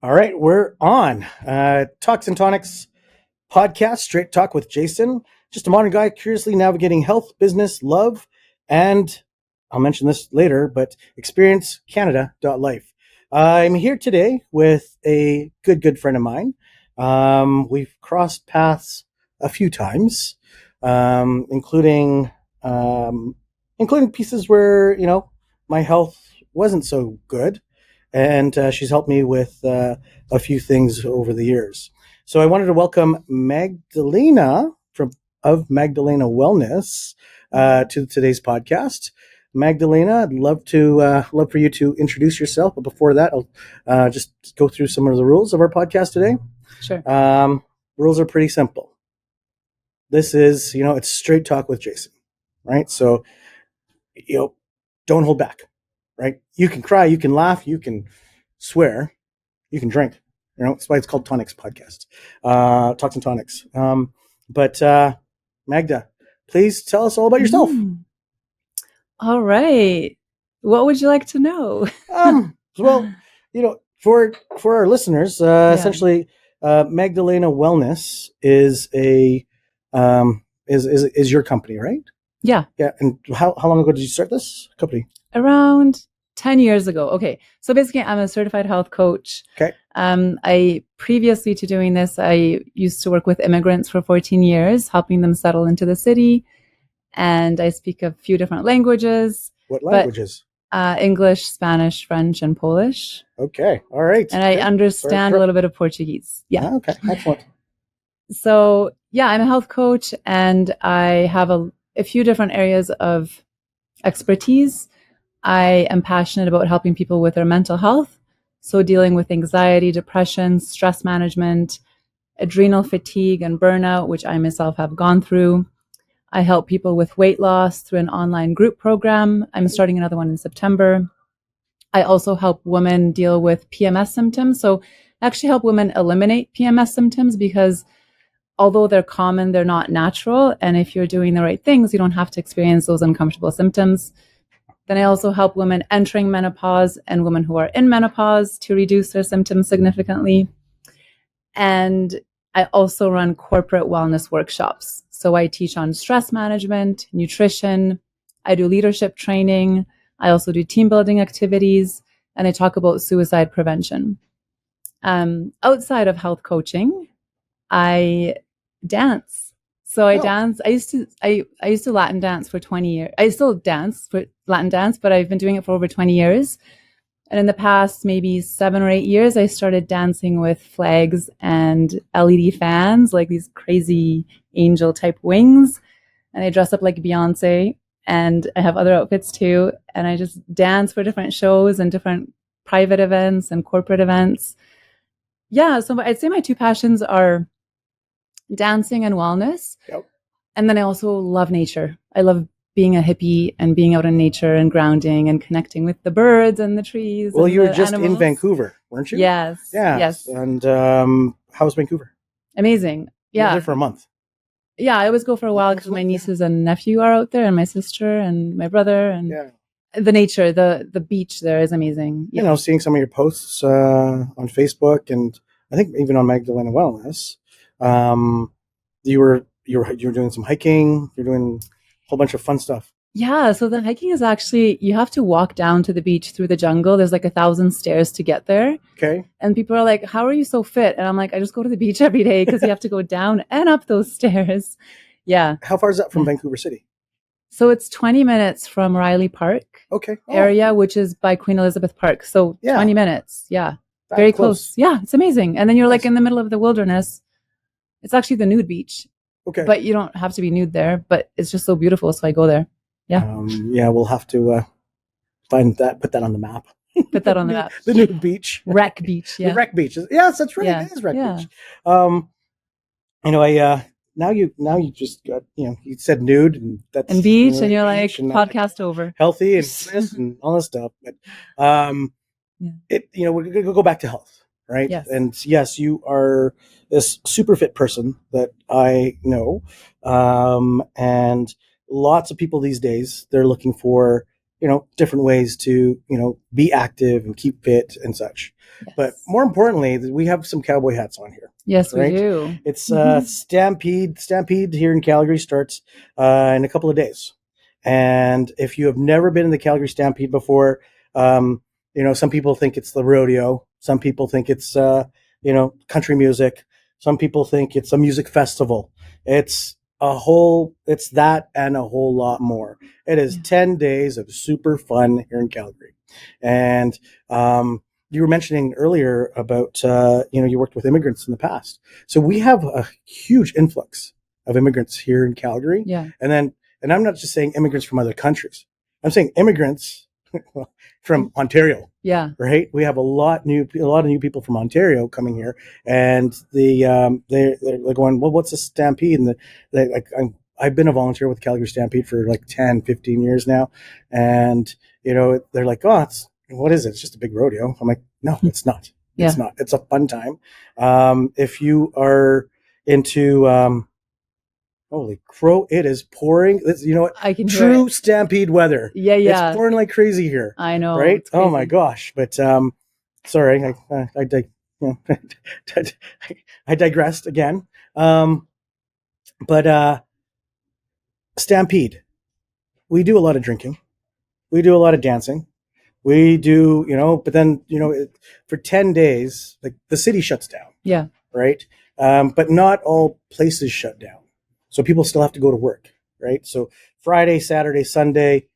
All right, we're on. Talks and Tonics podcast, straight talk with Jason. Just a modern guy curiously navigating health, business, love, and I'll mention this later, but experiencecanada.life. I'm here today with a good friend of mine. We've crossed paths a few times, including including pieces where my health wasn't so good, and she's helped me with a few things over the years. So I wanted to welcome Magdalena of Magdalena Wellness to today's podcast. Magdalena, I'd love for you to introduce yourself, but before that, I'll just go through some of the rules of our podcast today. Sure. Rules are pretty simple. This is, it's straight talk with Jason, right? So, don't hold back, right? You can cry, you can laugh, you can swear, you can drink. That's why it's called Tonics Podcast, Talks and Tonics. But Magda, please tell us all about yourself. All right. What would you like to know? Well, for our listeners, essentially, Magdalena Wellness is is your company, right? Yeah. Yeah. And how long ago did you start this company? Around 10 years ago. Okay. So basically, I'm a certified health coach. Okay. I previously to doing this, I used to work with immigrants for 14 years, helping them settle into the city. And I speak a few different languages. What languages? English, Spanish, French, and Polish. Okay. All right. And I understand a little bit of Portuguese. Yeah. Okay. Excellent. So yeah, I'm a health coach, and I have a few different areas of expertise. I am passionate about helping people with their mental health. So dealing with anxiety, depression, stress management, adrenal fatigue and burnout, which I myself have gone through. I help people with weight loss through an online group program. I'm starting another one in September. I also help women deal with PMS symptoms. So I actually help women eliminate PMS symptoms because although they're common, they're not natural. And if you're doing the right things, you don't have to experience those uncomfortable symptoms. Then I also help women entering menopause and women who are in menopause to reduce their symptoms significantly. And I also run corporate wellness workshops. So I teach on stress management, nutrition. I do leadership training. I also do team building activities, and I talk about suicide prevention. Outside of health coaching, I dance. So I dance. I used to Latin dance for 20 years. I still dance for Latin dance, but I've been doing it for over 20 years. And in the past, maybe 7 or 8 years, I started dancing with flags and LED fans, like these crazy angel type wings. And I dress up like Beyonce, and I have other outfits too. And I just dance for different shows and different private events and corporate events. Yeah. So I'd say my two passions are dancing and wellness. Yep. And then I also love nature. I love being a hippie and being out in nature and grounding and connecting with the birds and the trees. Well, and you were just animals. in Vancouver, weren't you? Yes. Yeah. Yes. And how was Vancouver? Amazing. Yeah. You were there for a month. Yeah, I always go for a while because my nieces and nephew are out there, and my sister and my brother, and the nature, the beach there is amazing. Yeah. Seeing some of your posts on Facebook, and I think even on Magdalena Wellness, you were doing some hiking. You're doing a whole bunch of fun stuff. Yeah, so the hiking is actually, you have to walk down to the beach through the jungle. There's like 1,000 stairs to get there. Okay. And people are like, how are you so fit? And I'm like, I just go to the beach every day because you have to go down and up those stairs. Yeah. How far is that from Vancouver City? So it's 20 minutes from Riley Park area, which is by Queen Elizabeth Park. So 20 minutes. Yeah. Very close. Yeah, it's amazing. And then you're like in the middle of the wilderness. It's actually the nude beach. Okay. But you don't have to be nude there, but it's just so beautiful. So I go there. Yeah. We'll have to find that, put that on the map. Put that on the map. The nude beach. Wreck beach. Yeah. The wreck beach. Yes, that's right. Yeah. It is wreck beach. Now you just got, you said nude and that's and beach, and you're like podcast over. Healthy and fitness and all this stuff. But we're gonna go back to health, right? Yes. And yes, you are this super fit person that I know. And lots of people these days, they're looking for different ways to, be active and keep fit and such. Yes. But more importantly, we have some cowboy hats on here. Yes, right? we do. It's Stampede. Stampede here in Calgary starts in a couple of days. And if you have never been in the Calgary Stampede before, some people think it's the rodeo. Some people think it's, country music. Some people think it's a music festival. It's that and a whole lot more. It is 10 days of super fun here in Calgary. And, you were mentioning earlier about, you worked with immigrants in the past. So we have a huge influx of immigrants here in Calgary. Yeah. And I'm not just saying immigrants from other countries. I'm saying immigrants from Ontario. Yeah. Right. We have a lot of new people from Ontario coming here, and they're going, well, what's a Stampede? And I've been a volunteer with Calgary Stampede for like 10, 15 years now. And, they're like, oh, what is it? It's just a big rodeo. I'm like, no, it's not. It's not. It's a fun time. If you are into, holy crow, it is pouring. You know what? I can hear True it. Stampede weather. Yeah. It's pouring like crazy here. I know. Right? Oh my gosh. But sorry, I digressed again. But Stampede, we do a lot of drinking. We do a lot of dancing. We do, but then, for 10 days, like the city shuts down. Yeah. Right. But not all places shut down. So people still have to go to work. Right. So Friday, Saturday, Sunday,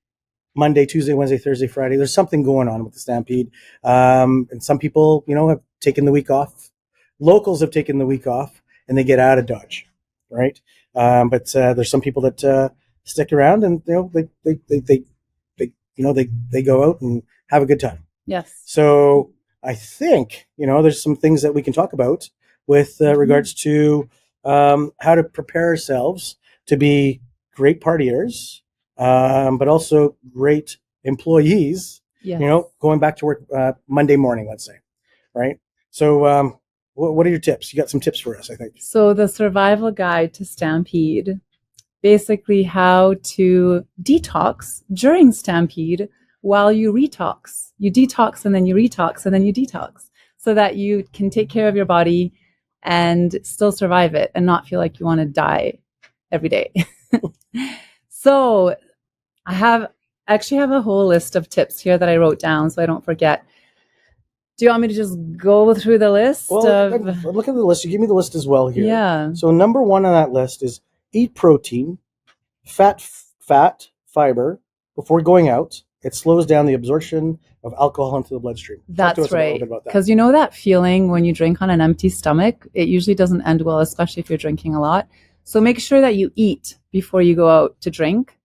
Monday, Tuesday, Wednesday, Thursday, Friday, there's something going on with the Stampede. And some people, have taken the week off. Locals have taken the week off and they get out of Dodge. Right. But there's some people that stick around and, they go out and have a good time. Yes. So I think, there's some things that we can talk about with regards to how to prepare ourselves to be great partiers, but also great employees, Yes. going back to work Monday morning, let's say, right? So what are your tips? You got some tips for us, I think. So the survival guide to Stampede, basically how to detox during Stampede while you retox. You detox and then you retox and then you detox so that you can take care of your body and still survive it and not feel like you want to die every day. So I actually have a whole list of tips here that I wrote down so I don't forget. Do you want me to just go through the list? Well, look at the list. You give me the list as well here. Yeah. So number 1 on that list is eat protein, fat, fiber before going out. It slows down the absorption of alcohol into the bloodstream. That's right. Because you know that feeling when you drink on an empty stomach, it usually doesn't end well, especially if you're drinking a lot. So make sure that you eat before you go out to drink.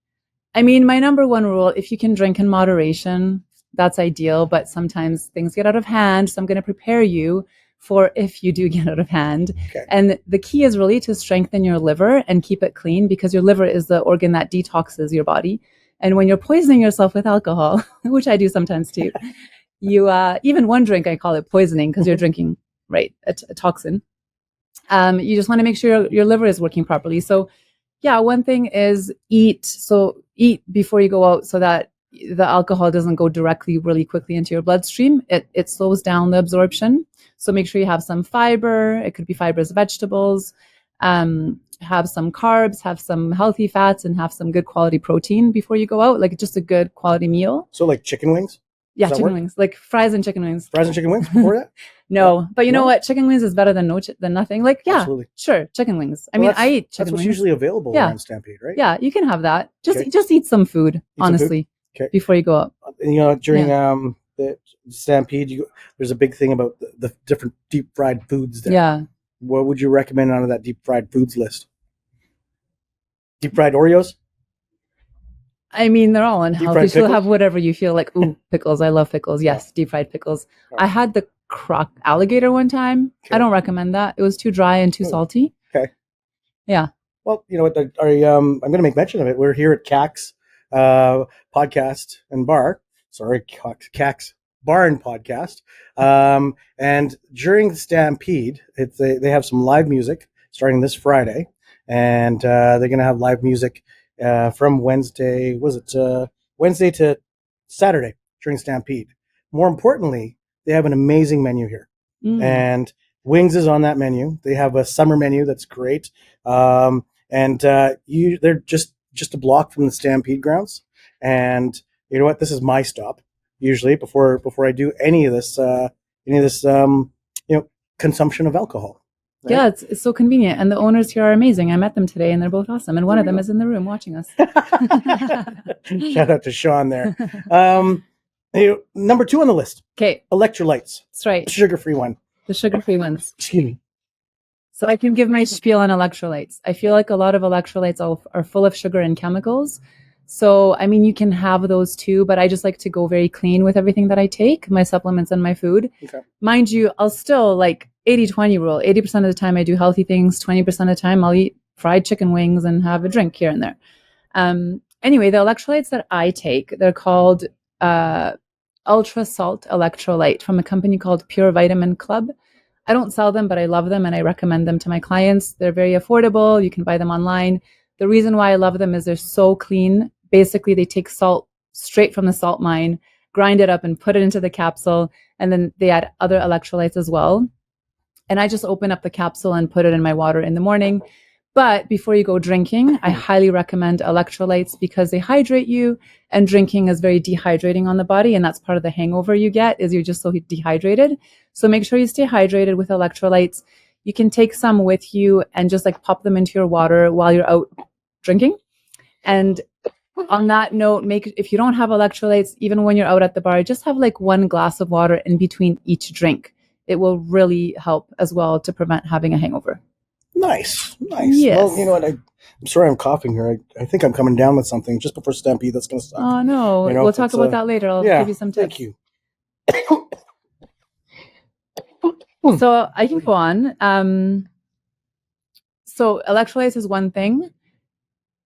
I mean, my number 1 rule, if you can drink in moderation, that's ideal, but sometimes things get out of hand. So I'm going to prepare you for if you do get out of hand. Okay. And the key is really to strengthen your liver and keep it clean because your liver is the organ that detoxes your body. And when you're poisoning yourself with alcohol, which I do sometimes too, you even one drink, I call it poisoning because you're drinking, right, a toxin. You just want to make sure your liver is working properly. So yeah, one thing is eat. So eat before you go out so that the alcohol doesn't go directly really quickly into your bloodstream. It slows down the absorption. So make sure you have some fiber. It could be fibrous vegetables. Have some carbs, have some healthy fats, and have some good quality protein before you go out, like just a good quality meal. So like chicken wings? Yeah, chicken wings, like fries and chicken wings. Fries and chicken wings before that? No, but you know what? Chicken wings is better than nothing. Like, yeah, absolutely. Sure, chicken wings. I mean, I eat chicken wings. That's what's usually available around Stampede, right? Yeah, you can have that. Just eat some food, honestly, before you go out. And, during the Stampede, there's a big thing about the different deep fried foods there. Yeah. What would you recommend out of that deep fried foods list? Deep fried Oreos? I mean, they're all unhealthy. So have whatever you feel like. Ooh, pickles. I love pickles. Yes, deep fried pickles. Right. I had the croc alligator one time. Okay. I don't recommend that. It was too dry and too salty. Okay. Yeah. Well, you know what? I'm going to make mention of it. We're here at CAC's podcast and bar. Sorry, CAC's Bar and Podcast. And during the Stampede, they have some live music starting this Friday. And they're going to have live music from Wednesday. Was it Wednesday to Saturday during Stampede. More importantly, they have an amazing menu here. And wings is on that menu. They have a summer menu that's great. And they're just a block from the Stampede grounds. And you know what? This is my stop usually before I do any of this consumption of alcohol. Right? Yeah, it's so convenient, and the owners here are amazing. I met them today, and they're both awesome. And one of them is in the room watching us. Shout out to Sean there. Number 2 on the list. Okay, electrolytes. That's right. The sugar-free one. The sugar-free ones. Excuse me. So I can give my spiel on electrolytes. I feel like a lot of electrolytes are full of sugar and chemicals. So, I mean, you can have those too, but I just like to go very clean with everything that I take, my supplements and my food. Okay. Mind you, I'll still 80-20 rule. 80% of the time I do healthy things. 20% of the time I'll eat fried chicken wings and have a drink here and there. Anyway, the electrolytes that I take, they're called Ultra Salt Electrolyte from a company called Pure Vitamin Club. I don't sell them, but I love them and I recommend them to my clients. They're very affordable. You can buy them online. The reason why I love them is they're so clean. Basically, they take salt straight from the salt mine, grind it up and put it into the capsule, and then they add other electrolytes as well. And I just open up the capsule and put it in my water in the morning. But before you go drinking, I highly recommend electrolytes because they hydrate you, and drinking is very dehydrating on the body. And that's part of the hangover you get is you're just so dehydrated. So make sure you stay hydrated with electrolytes. You can take some with you and just pop them into your water while you're out drinking. And on that note, if you don't have electrolytes, even when you're out at the bar, just have 1 glass of water in between each drink. It will really help as well to prevent having a hangover. Nice. Yes. Well, you know what? I'm sorry I'm coughing here. I think I'm coming down with something just before Stampede. That's going to suck. Oh, no. We'll talk about that later. I'll give you some tips. Thank you. So I can go on. So electrolytes is one thing.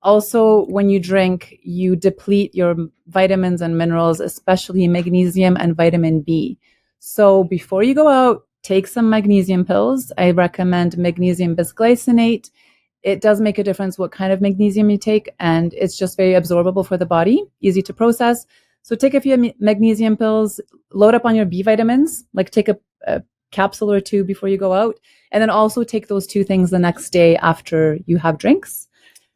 Also, when you drink, you deplete your vitamins and minerals, especially magnesium and vitamin B. So before you go out, take some magnesium pills. I recommend magnesium bisglycinate. It does make a difference what kind of magnesium you take, and it's just very absorbable for the body, easy to process. So take a few magnesium pills, load up on your B vitamins, take a capsule or 2 before you go out, and then also take those 2 things the next day after you have drinks.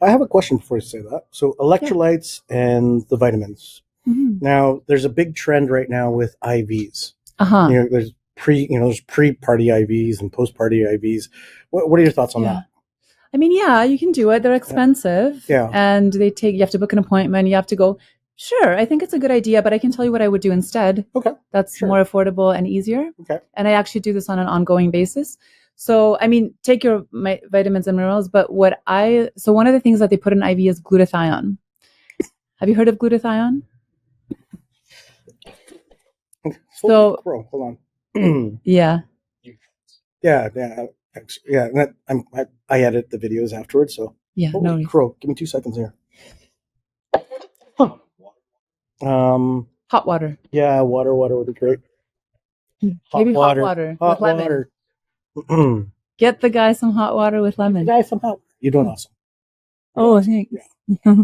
I have a question before you say that. So electrolytes and the vitamins. Mm-hmm. Now, there's a big trend right now with IVs. There's pre-party IVs and post-party IVs. What are your thoughts on that? I mean, you can do it. They're expensive. Yeah. And you have to book an appointment. You have to go. Sure, I think it's a good idea, but I can tell you what I would do instead. Okay. That's more affordable and easier. Okay. And I actually do this on an ongoing basis. So, I mean, take your vitamins and minerals, but one of the things that they put in IV is glutathione. Have you heard of glutathione? So, hold on. Yeah. Yeah. I edit the videos afterwards, so. Yeah. Holy crow! Give me 2 seconds here. Hot water. Yeah, water would be great. Maybe hot water with lemon. Get the guy some hot water with lemon. You're doing awesome. Oh, thanks. Yeah.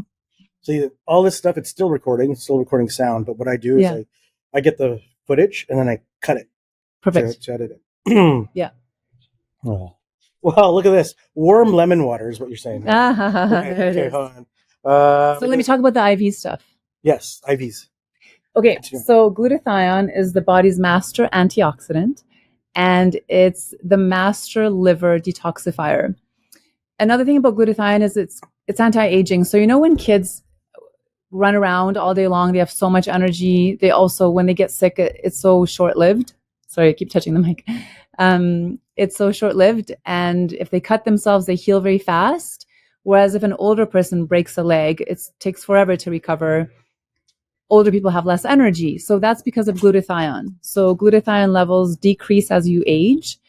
See, all this stuff, it's still recording sound, but what I do is I get the footage and then I cut it. Perfect. To edit it. Yeah. Oh. Well, look at this. Warm lemon water is what you're saying. Okay, hold on. So let me talk about the IV stuff. Yes, IVs. Okay, so glutathione is the body's master antioxidant, and it's the master liver detoxifier. Another thing about glutathione is it's anti-aging. So when kids run around all day long, they have so much energy. They also, when they get sick, it's so short-lived. Sorry, I keep touching the mic. It's so short-lived, and if they cut themselves, they heal very fast. Whereas if an older person breaks a leg, it takes forever to recover. Older people have less energy. So that's because of glutathione. So glutathione levels decrease as you age.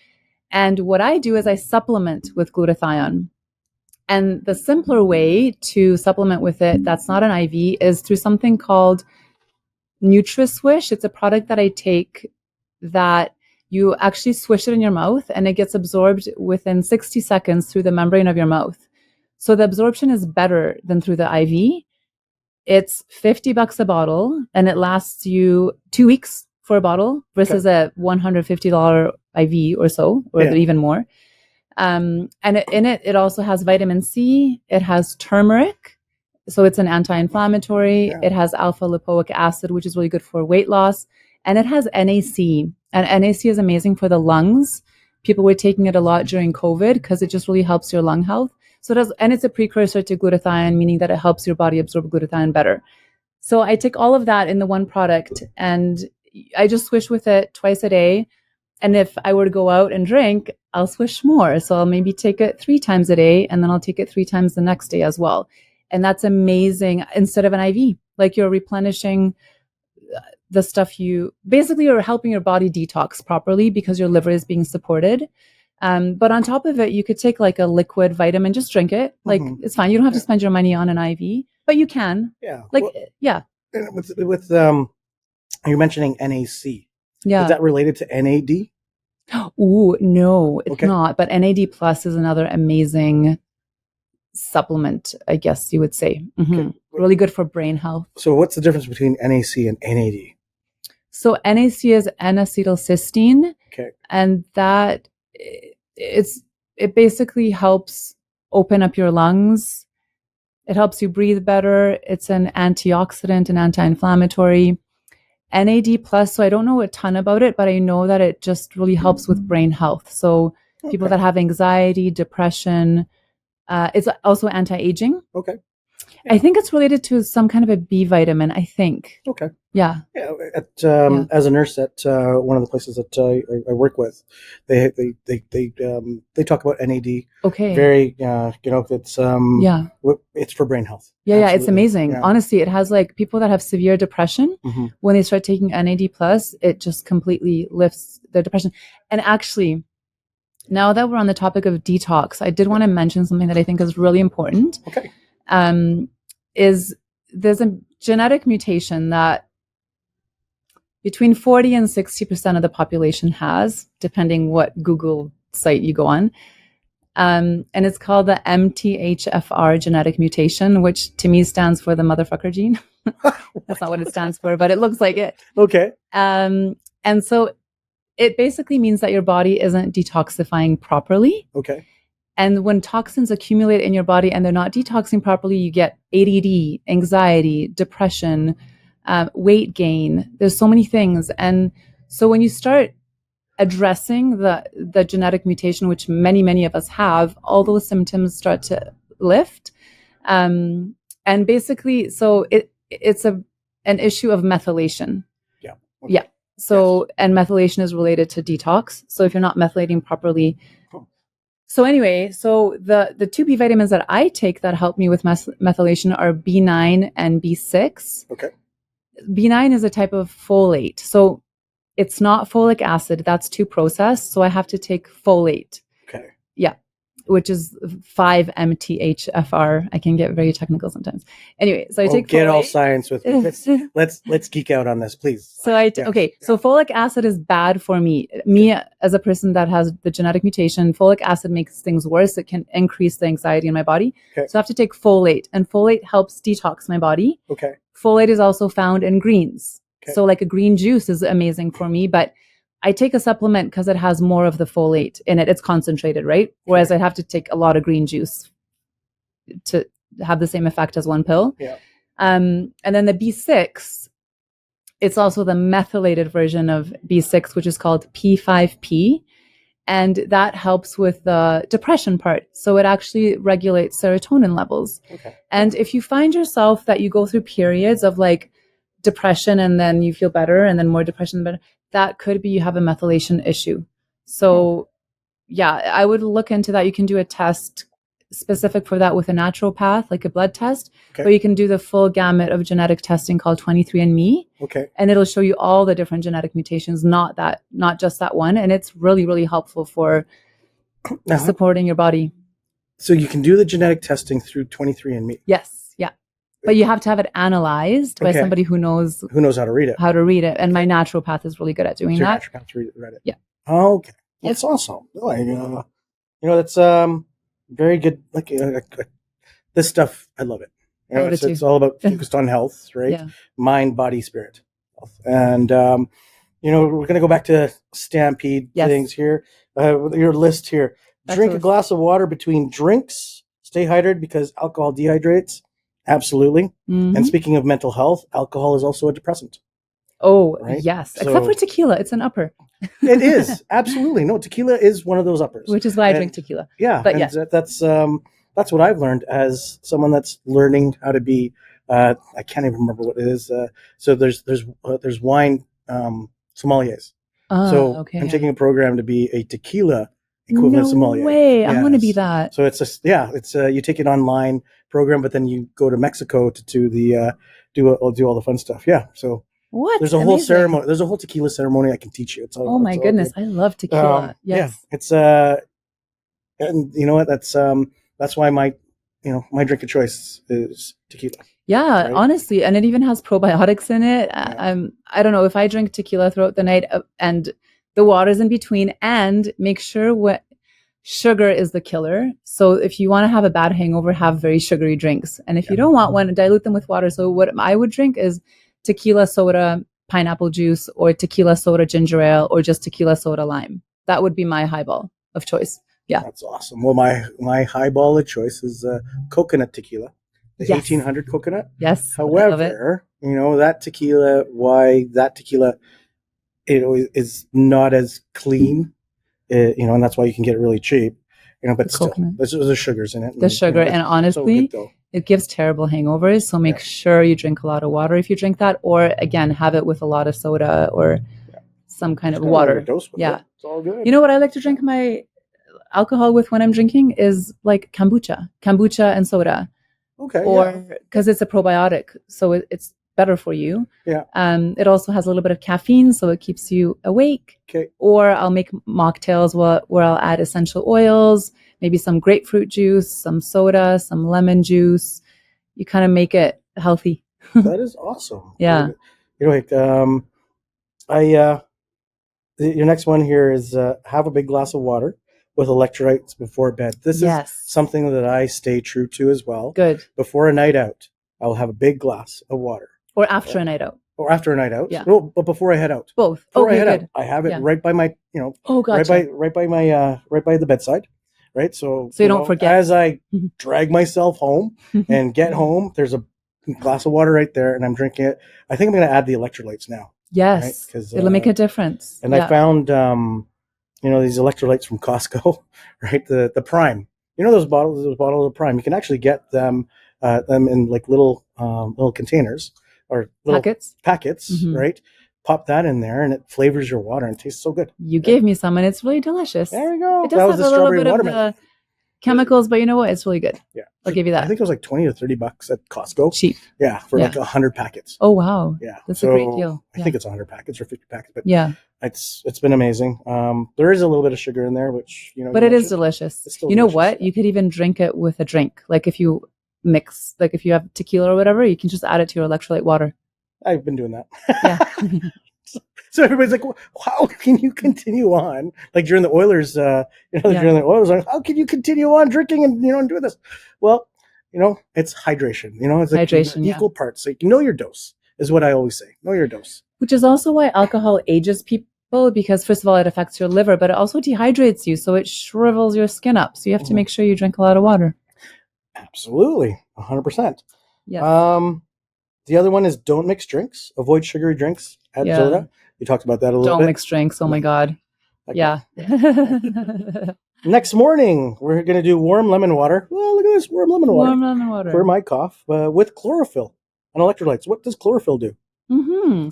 And what I do is I supplement with glutathione. And the simpler way to supplement with it, that's not an IV, is through something called NutriSwish. It's a product that I take that you actually swish it in your mouth and it gets absorbed within 60 seconds through the membrane of your mouth. So the absorption is better than through the IV. It's $50 a bottle, and it lasts you 2 weeks for a bottle versus a $150 IV or so, or even more. And in it, it also has vitamin C. It has turmeric, so it's an anti-inflammatory. Yeah. It has alpha lipoic acid, which is really good for weight loss, and it has NAC. And NAC is amazing for the lungs. People were taking it a lot during COVID because it just really helps your lung health. So it does, and it's a precursor to glutathione, meaning that it helps your body absorb glutathione better. So I take all of that in the one product, and I just swish with it twice a day. And if I were to go out and drink, I'll swish more. So I'll maybe take it 3 times a day, and then I'll take it 3 times the next day as well. And that's amazing. Instead of an IV, like you're replenishing the stuff basically you're helping your body detox properly because your liver is being supported. But on top of it, you could take like a liquid vitamin, just drink it. Like it's fine. You don't have to spend your money on an IV, but you can. Yeah. Like, With you're mentioning NAC. Yeah. Is that related to NAD? Ooh, no, it's not. But NAD plus is another amazing supplement, I guess you would say. Really good for brain health. So what's the difference between NAC and NAD? So NAC is N-acetylcysteine. Okay. And that it basically helps open up your lungs. It helps you breathe better. It's an antioxidant and anti-inflammatory. NAD plus, so I don't know a ton about it, but I know that it just really helps with brain health. So people that have anxiety, depression, it's also anti-aging. Okay. Yeah. I think it's related to some kind of a B vitamin, I think. Okay. Yeah. As a nurse at one of the places that I work with, they talk about NAD. Okay. Very, it's for brain health. Yeah, absolutely. It's amazing. Yeah. Honestly, it has like people that have severe depression, when they start taking NAD plus, it just completely lifts their depression. And actually, now that we're on the topic of detox, I did want to mention something that I think is really important. Okay. Is there's a genetic mutation that between 40 and 60% of the population has, depending what Google site you go on. And it's called the MTHFR genetic mutation, which to me stands for the motherfucker gene. That's not what it stands for, but it looks like it. Okay. And so it basically means that your body isn't detoxifying properly. Okay. And when toxins accumulate in your body and they're not detoxing properly, you get ADD, anxiety, depression, weight gain. There's so many things. And so when you start addressing the genetic mutation, which many of us have, all those symptoms start to lift. And basically, so it's an issue of methylation. Yeah. Okay. Yeah. So, and methylation is related to detox. So if you're not methylating properly. So anyway, so the 2 B vitamins that I take that help me with methylation are B9 and B6. Okay. B9 is a type of folate. So it's not folic acid. That's too processed. So I have to take folate. Okay. Yeah. Which is 5-MTHFR. I can get very technical sometimes. Anyway, so I take get folate. All science with me. Let's geek out on this, please. So So folic acid is bad for me. Me as a person that has the genetic mutation, folic acid makes things worse. It can increase the anxiety in my body. Okay. So I have to take folate, and folate helps detox my body. Okay. Folate is also found in greens. Okay. So like a green juice is amazing for me, but I take a supplement because it has more of the folate in it. It's concentrated, right? Whereas I have to take a lot of green juice to have the same effect as one pill. Yeah. And then the B6, it's also the methylated version of B6, which is called P5P. And that helps with the depression part. So it actually regulates serotonin levels. Okay. And if you find yourself that you go through periods of like depression and then you feel better and then more depression, better, that could be you have a methylation issue. So yeah, I would look into that. You can do a test specific for that with a naturopath, like a blood test, but you can do the full gamut of genetic testing called 23andMe. Okay. And it'll show you all the different genetic mutations, not just that one. And it's really, really helpful for supporting your body. So you can do the genetic testing through 23andMe. Yes. Yeah. But you have to have it analyzed by somebody who knows how to read it. And my naturopath is really good at doing that. Your naturopath read it. Yeah. Oh, okay. That's awesome. That's very good. Like this stuff, I love it. You know, it's all about focused on health, right? Yeah. Mind, body, spirit. And, you know, we're going to go back to Stampede things here. Your list here. Drink a glass of water between drinks. Stay hydrated because alcohol dehydrates. Absolutely. And speaking of mental health, alcohol is also a depressant. Oh, right? Yes. So, except for tequila. It's an upper. It is. Absolutely. No, tequila is one of those uppers. Which is why I drink tequila. Yeah. But that's what I've learned as someone that's learning how to be, I can't even remember what it is. So there's wine sommeliers. I'm taking a program to be a tequila equivalent sommelier. No way. I want to be that. So it's you take an online program, but then you go to Mexico to do all the fun stuff. Yeah. So what? There's a whole ceremony. There's a whole tequila ceremony I can teach you. Oh my goodness. I love tequila. Yes. Yeah. It's and you know what? That's why my drink of choice is tequila. Yeah, right? Honestly, and it even has probiotics in it. Yeah. I don't know if I drink tequila throughout the night and the water's in between, and make sure what sugar is the killer. So if you want to have a bad hangover, have very sugary drinks. And if you don't want one, dilute them with water. So what I would drink is tequila soda, pineapple juice, or tequila soda ginger ale, or just tequila soda lime. That would be my highball of choice. Yeah. That's awesome. Well, my highball of choice is coconut tequila. The 1800 coconut. Yes. However, that tequila, is not as clean, and that's why you can get it really cheap, but still, there's sugars in it. The sugar, and honestly, it gives terrible hangovers. So make sure you drink a lot of water if you drink that, or again, have it with a lot of soda or some kind of water. Dose with it. It's all good. You know what I like to drink my alcohol with when I'm drinking is like kombucha and soda. Okay. Or because it's a probiotic, so it's better for you. Yeah. It also has a little bit of caffeine, so it keeps you awake. Okay. Or I'll make mocktails where I'll add essential oils, maybe some grapefruit juice, some soda, some lemon juice. You kind of make it healthy. That is awesome. Yeah. Your next one here is have a big glass of water with electrolytes before bed. This is something that I stay true to as well. Good. Before a night out, I will have a big glass of water. Or after a night out. Or after a night out. Yeah. No, but before I head out. Both. Before I head out, I have it right by my, gotcha. right by the bedside. Right. So you don't forget. As I drag myself home and get home, there's a glass of water right there, and I'm drinking it. I think I'm going to add the electrolytes now. Yes. Right? It'll make a difference. And I found, these electrolytes from Costco, right? The Prime. Those bottles of Prime. You can actually get them in like little containers or little packets, right? Pop that in there, and it flavors your water, and it tastes so good. You gave me some, and it's really delicious. There you go. It does have a little bit of the chemicals, but you know what? It's really good. Yeah, I'll give you that. I think it was like $20 to $30 at Costco. Cheap. Yeah, for like 100 packets. Oh wow. Yeah, that's a great deal. I think it's 100 packets or 50 packets, but it's been amazing. There is a little bit of sugar in there, which but it is delicious. You know what? You could even drink it with a drink. Like if you mix, like if you have tequila or whatever, you can just add it to your electrolyte water. I've been doing that. Yeah. So everybody's like, how can you continue on? Like during the Oilers, during the Oilers, like, how can you continue on drinking and, and doing this? Well, it's hydration. It's like hydration, equal parts. Like, know your dose is what I always say. Know your dose. Which is also why alcohol ages people, because first of all, it affects your liver, but it also dehydrates you. So it shrivels your skin up. So you have to make sure you drink a lot of water. Absolutely. 100%. Yeah. The other one is don't mix drinks. Avoid sugary drinks. Add soda. You talked about that a little bit. Don't mix drinks. Oh my God. Okay. Yeah. Next morning, we're going to do warm lemon water. Well, look at this warm lemon water. Warm lemon water. For my cough with chlorophyll and electrolytes. What does chlorophyll do?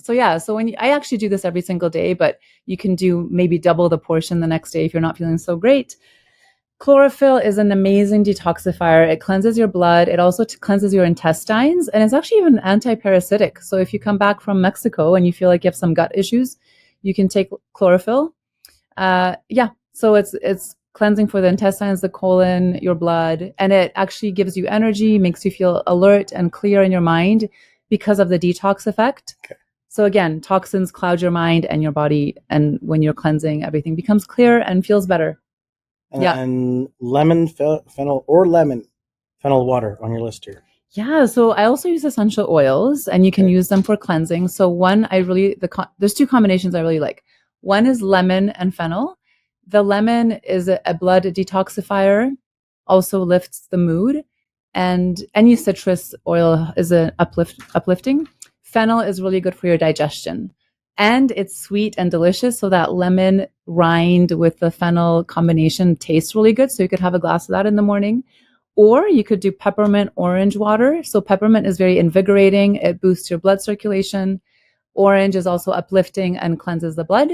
So I actually do this every single day, but you can do maybe double the portion the next day if you're not feeling so great. Chlorophyll is an amazing detoxifier. It cleanses your blood. It also cleanses your intestines, and it's actually even anti-parasitic. So if you come back from Mexico and you feel like you have some gut issues, you can take chlorophyll. So it's cleansing for the intestines, the colon, your blood, and it actually gives you energy, makes you feel alert and clear in your mind because of the detox effect. Okay. So again, toxins cloud your mind and your body, and when you're cleansing, everything becomes clear and feels better. And lemon fennel or lemon fennel water on your list here. Yeah, so I also use essential oils, and you can Okay. use them for cleansing. So there's two combinations I really like. One is lemon and fennel. The lemon is a blood detoxifier, also lifts the mood, and any citrus oil is uplifting. Fennel is really good for your digestion, and it's sweet and delicious. So that lemon rind with the fennel combination tastes really good. So you could have a glass of that in the morning. Or you could do peppermint orange water. So peppermint is very invigorating. It boosts your blood circulation. Orange is also uplifting and cleanses the blood.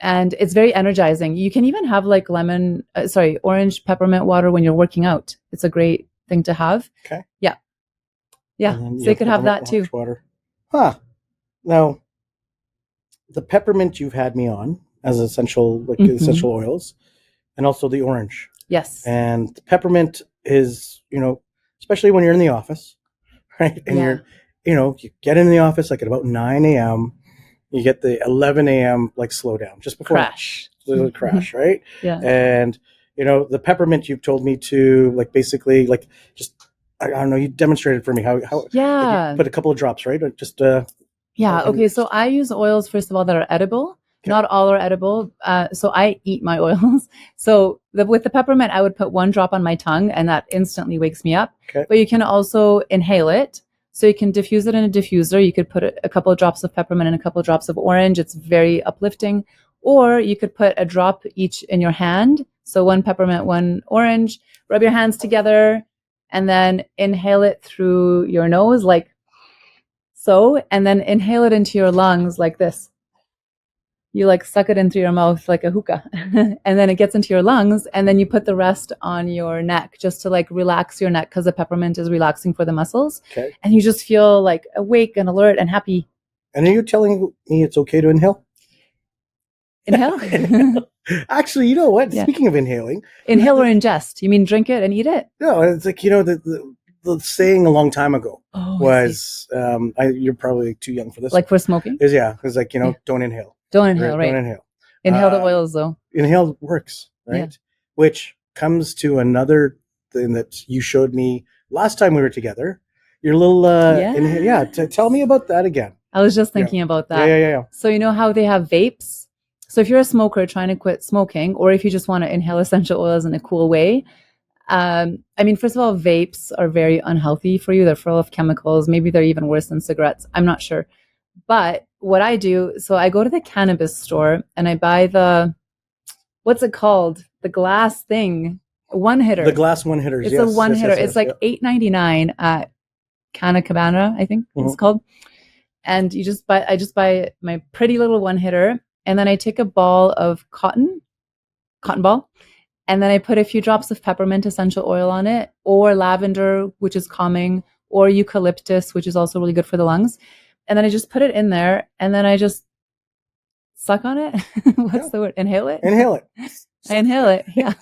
And it's very energizing. You can even have like orange peppermint water when you're working out. It's a great thing to have. Okay. Yeah. Yeah. And then So you could have peppermint that too. orange water. Huh. Now, the peppermint you've had me on as essential oils, and also the orange. Yes. And the peppermint is, especially when you're in the office, right? And you get in the office like at about 9 a.m. You get the 11 a.m. like slow down just before Crash. the crash, right? Yeah. And the peppermint you've told me to like basically like just I don't know, you demonstrated for me how like Yeah. you put a couple of drops, right? Or just Yeah. Okay. So I use oils, first of all, that are edible. Okay. Not all are edible. So I eat my oils. So with the peppermint, I would put 1 drop on my tongue and that instantly wakes me up. Okay. But you can also inhale it. So you can diffuse it in a diffuser. You could put a couple of drops of peppermint and a couple of drops of orange. It's very uplifting. Or you could put a drop each in your hand. So 1 peppermint, 1 orange. Rub your hands together and then inhale it through your nose like so, and then inhale it into your lungs like this. You like suck it in through your mouth like a hookah, and then it gets into your lungs, and then you put the rest on your neck just to like relax your neck because the peppermint is relaxing for the muscles. Okay. And you just feel like awake and alert and happy. And are you telling me it's okay to inhale? Inhale? Inhale. Actually, you know what? Yeah. Speaking of inhaling. Inhale or ingest? You mean drink it and eat it? No, it's like, the saying a long time ago was, you're probably too young for this. Like for smoking? It's like, don't inhale. Don't inhale, right? Don't inhale. Inhale the oils though. Inhale works, right? Yeah. Which comes to another thing that you showed me last time we were together. Your little, tell me about that again. I was just thinking about that. Yeah. So you know how they have vapes? So if you're a smoker trying to quit smoking, or if you just want to inhale essential oils in a cool way, first of all, vapes are very unhealthy for you. They're full of chemicals. Maybe they're even worse than cigarettes. I'm not sure. But what I do, so I go to the cannabis store and I buy what's it called? The glass thing, one hitter. The glass one hitters. It's a one hitter. It's like $8.99 at Canna Cabana, I think it's called. And I just buy my pretty little one hitter, and then I take a ball of cotton ball, and then I put a few drops of peppermint essential oil on it, or lavender, which is calming, or eucalyptus, which is also really good for the lungs. And then I just put it in there, and then I just suck on it. What's the word? Inhale it? Inhale it. I inhale it, yeah.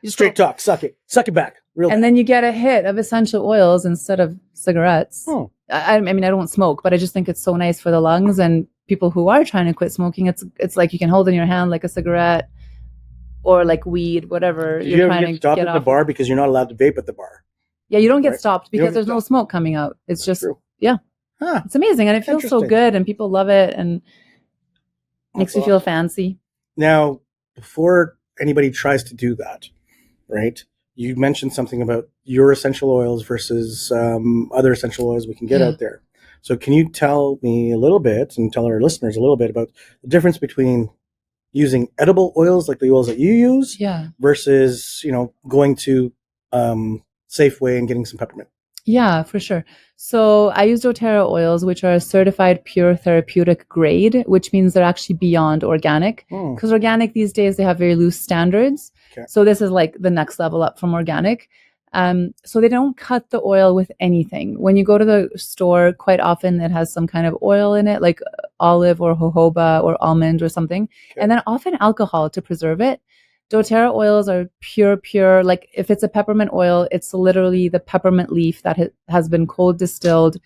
Straight talk. Suck it. Suck it back. And then you get a hit of essential oils instead of cigarettes. Oh. I don't smoke, but I just think it's so nice for the lungs. And people who are trying to quit smoking, it's like you can hold in your hand like a cigarette or like weed, whatever. Did you ever get stopped at the bar because you're not allowed to vape at the bar? Yeah, you don't get stopped because there's no smoke coming out. It's just, yeah. Huh. It's amazing. And it feels so good and people love it and makes you feel fancy. Now, before anybody tries to do that, right? You mentioned something about your essential oils versus other essential oils we can get out there. So can you tell me a little bit and tell our listeners a little bit about the difference between using edible oils like the oils that you use versus, going to Safeway and getting some peppermint? Yeah, for sure. So I use doTERRA oils, which are certified pure therapeutic grade, which means they're actually beyond organic. Because organic these days, they have very loose standards. Okay. So this is like the next level up from organic. So they don't cut the oil with anything. When you go to the store, quite often it has some kind of oil in it, like olive or jojoba or almond or something. Okay. And then often alcohol to preserve it. doTERRA oils are pure. Like if it's a peppermint oil, it's literally the peppermint leaf that has been cold distilled.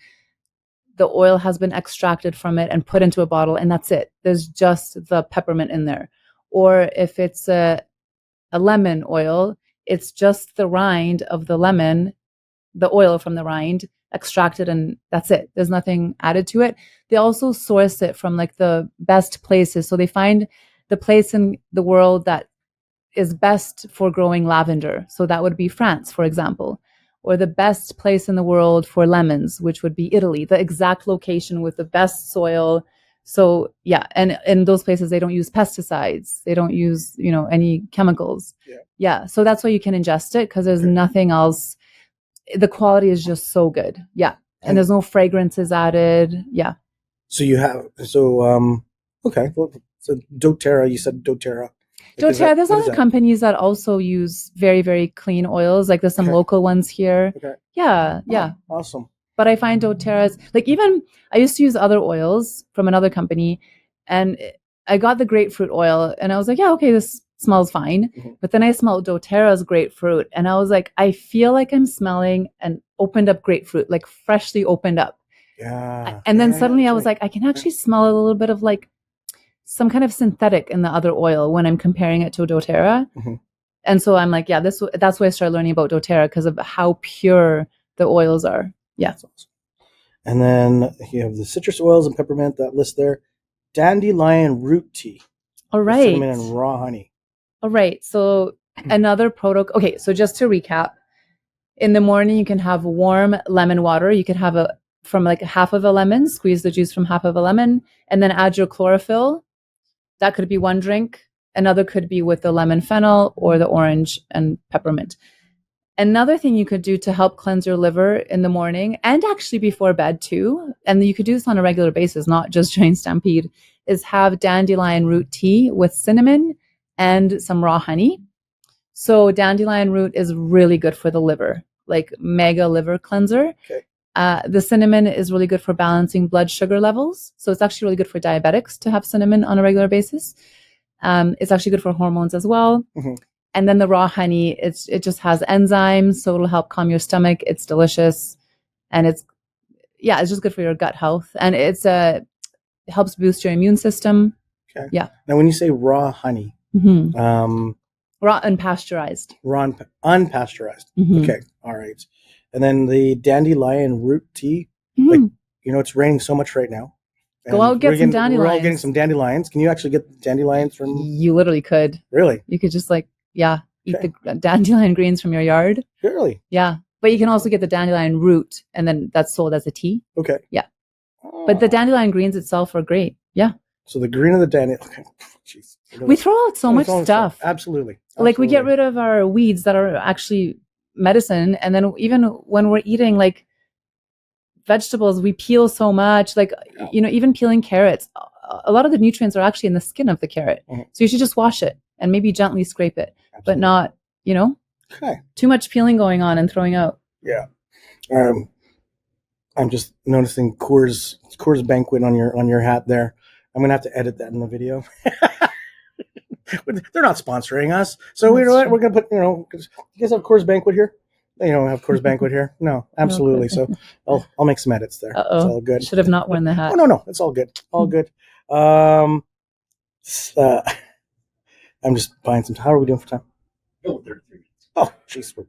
The oil has been extracted from it and put into a bottle, and that's it. There's just the peppermint in there. Or if it's a lemon oil, it's just the rind of the lemon the oil from the rind, extract it, and that's it. There's nothing added to it. They also source it from like the best places. So they find the place in the world that is best for growing lavender. So that would be France, for example, or the best place in the world for lemons, which would be Italy, the exact location with the best soil. So yeah, and in those places they don't use pesticides, they don't use, any chemicals. Yeah, so that's why you can ingest it, because there's nothing else. The quality is just so good. Yeah, and there's no fragrances added. Yeah. So you have okay. Well, so doTERRA, you said doTERRA. doTERRA, there's other companies that also use very, very clean oils. Like there's some local ones here. Okay. Yeah. Awesome. But I find doTERRA's, like, even I used to use other oils from another company, and I got the grapefruit oil and I was like, yeah, okay, this smells fine. But then I smelled doTERRA's grapefruit and I was like, I feel like I'm smelling an opened up grapefruit, like freshly opened up. Yeah. And then suddenly I was like, I can actually smell a little bit of like some kind of synthetic in the other oil when I'm comparing it to doTERRA. And so I'm like, yeah, that's why I started learning about doTERRA, because of how pure the oils are. Yeah. That's awesome. And then you have the citrus oils and peppermint, that list there. Dandelion root tea. All right. Cinnamon and raw honey. All right. So another protocol. Okay. So just to recap, in the morning, you can have warm lemon water. You could have from like half of a lemon, squeeze the juice from half of a lemon, and then add your chlorophyll. That could be one drink. Another could be with the lemon fennel or the orange and peppermint. Another thing you could do to help cleanse your liver in the morning, and actually before bed too, and you could do this on a regular basis, not just during Stampede, is have dandelion root tea with cinnamon and some raw honey. So dandelion root is really good for the liver, like mega liver cleanser. Okay. The cinnamon is really good for balancing blood sugar levels. So it's actually really good for diabetics to have cinnamon on a regular basis. It's actually good for hormones as well. And then the raw honey, it just has enzymes, so it'll help calm your stomach. It's delicious, and it's just good for your gut health, and it helps boost your immune system. Okay. Yeah. Now, when you say raw honey, raw unpasteurized. Raw unpasteurized. Okay. All right. And then the dandelion root tea. Like, it's raining so much right now. Go out, get some dandelions. We're all getting some dandelions. Can you actually get dandelions from? You literally could. Really? You could just eat the dandelion greens from your yard. Really? Yeah. But you can also get the dandelion root, and then that's sold as a tea. Okay. Yeah. But the dandelion greens itself are great. Yeah. So the green of the dandelion. Okay. Jeez. We throw out so much stuff. Absolutely. Like we get rid of our weeds that are actually medicine. And then even when we're eating like vegetables, we peel so much, like, even peeling carrots, a lot of the nutrients are actually in the skin of the carrot. So you should just wash it and maybe gently scrape it, but not, too much peeling going on and throwing out. Yeah. I'm just noticing Coors Banquet on your hat there. I'm going to have to edit that in the video. They're not sponsoring us. So you know what? We're going to put, you guys have Coors Banquet here? You don't have Coors Banquet here? No, absolutely. So I'll make some edits there. It's all good. Should have not worn the hat. Oh, no. It's all good. All good. I'm just buying some. How are we doing for time? 33. Oh, jeez. We're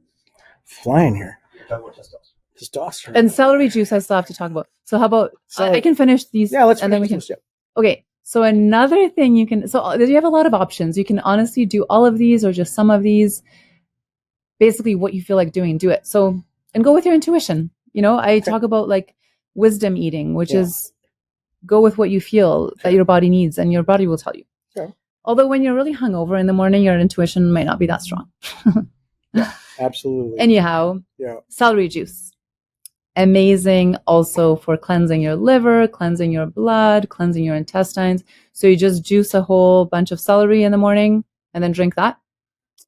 flying here. Testosterone. And celery juice I still have to talk about. So how about I can finish these? Yeah, let's and then we can. This, yeah. Okay. So another thing you have a lot of options. You can honestly do all of these or just some of these. Basically what you feel like doing, do it. So, and go with your intuition. I talk about like wisdom eating, which is go with what you feel that your body needs, and your body will tell you. Okay. Although when you're really hungover in the morning, your intuition might not be that strong. Yeah, absolutely. Anyhow, celery juice. Amazing also for cleansing your liver, cleansing your blood, cleansing your intestines. So you just juice a whole bunch of celery in the morning and then drink that.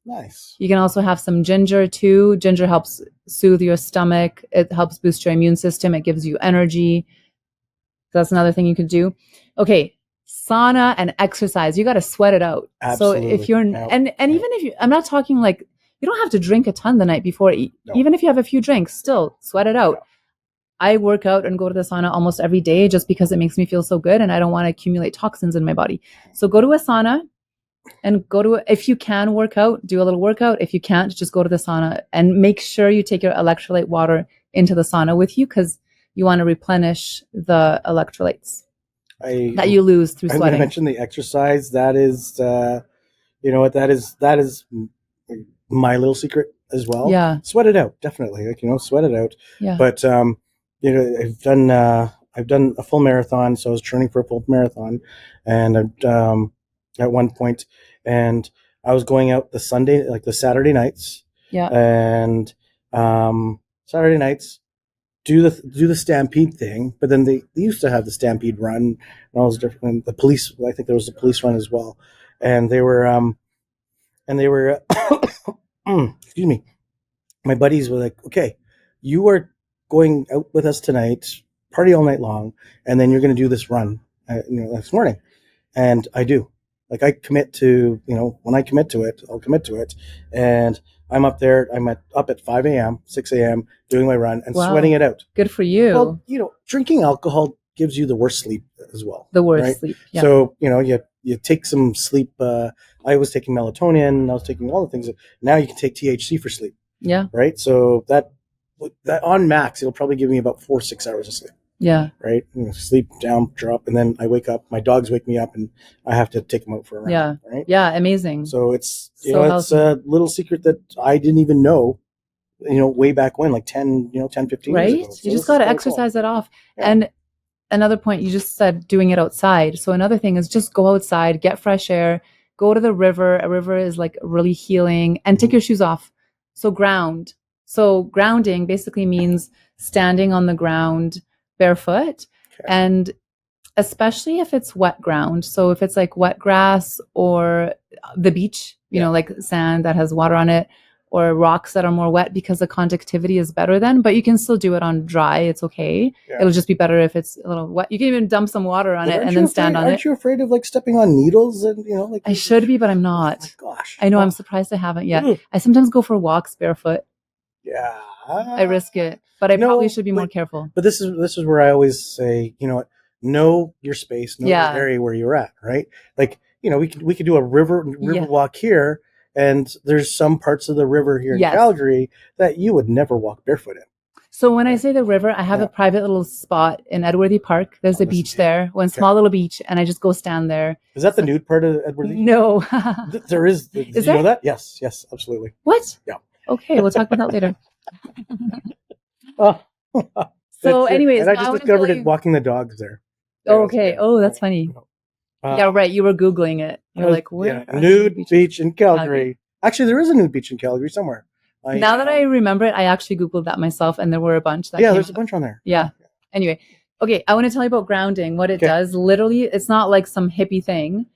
Nice. You can also have some ginger too. Ginger helps soothe your stomach. It helps boost your immune system. It gives you energy. That's another thing you could do. Okay. Sauna and exercise. You got to sweat it out. Absolutely. So if you're, and even if I'm not talking like, you don't have to drink a ton the night before. Even if you have a few drinks, still sweat it out. I work out and go to the sauna almost every day just because it makes me feel so good and I don't want to accumulate toxins in my body. So go to a sauna And go to, if you can work out, do a little workout. If you can't, just go to the sauna and make sure you take your electrolyte water into the sauna with you, because you want to replenish the electrolytes that you lose through I'm going to sweating. mention the exercise. That is, you know what, that is my little secret as well. Yeah. Sweat it out, definitely. Like, sweat it out. Yeah. But I've done a full marathon, so I was training for a full marathon, and at one point, and I was going out the Saturday nights. Yeah. And Saturday nights do the Stampede thing, but then they used to have the Stampede run and all those different, the police. I think there was the police run as well, and they were excuse me, my buddies were like, okay, you are going out with us tonight, party all night long, and then you're going to do this run, next morning. And I do. Like, I commit to, when I commit to it, I'll commit to it. And I'm up there, up at 5 a.m., 6 a.m., doing my run and Wow. sweating it out. Good for you. Well, drinking alcohol gives you the worst sleep as well. The worst right? sleep. Yeah. So, you take some sleep. I was taking melatonin, I was taking all the things. Now you can take THC for sleep. Yeah. Right? So that on max, it'll probably give me about 4-6 hours of sleep. Yeah. Right? Sleep down, drop, and then I wake up. My dogs wake me up, and I have to take them out for a run. Yeah. Right? Yeah. Amazing. So it's So it's a little secret that I didn't even know, way back when, like 10, 15 right? years ago. So you just got to exercise it off. Yeah. And another point, you just said doing it outside. So another thing is just go outside, get fresh air, go to the river. A river is like really healing, and take your shoes off. So ground. So grounding basically means standing on the ground barefoot. Okay. And especially if it's wet ground. So if it's like wet grass or the beach, like sand that has water on it, or rocks that are more wet, because the conductivity is better then, but you can still do it on dry. It's okay. Yeah. It'll just be better if it's a little wet. You can even dump some water on it and then stand on it. Aren't you afraid of like stepping on needles and, like I should be, but I'm not. Oh my gosh. I know. I'm surprised I haven't yet. I sometimes go for walks barefoot. Yeah. I risk it, but I probably should be more careful. But this is where I always say, know your space, know the area where you're at, right? Like, we could do a river walk here, and there's some parts of the river here in Calgary that you would never walk barefoot in. So when I say the river, I have a private little spot in Edworthy Park. There's a beach there, small little beach, and I just go stand there. Is that the nude part of Edworthy? No. There is. Did you know that? Yes, absolutely. What? Yeah. Okay, we'll talk about that later. So anyways, and I just discovered it walking the dogs there. Okay. Oh, that's funny. Yeah, right. You were Googling it. You're like, where? Nude beach in Calgary. Actually, there is a nude beach in Calgary somewhere. Now that I remember it, I actually Googled that myself, and there were a bunch. There's a bunch on there. Yeah. Anyway, okay, I want to tell you about grounding, what it does. Literally, it's not like some hippie thing.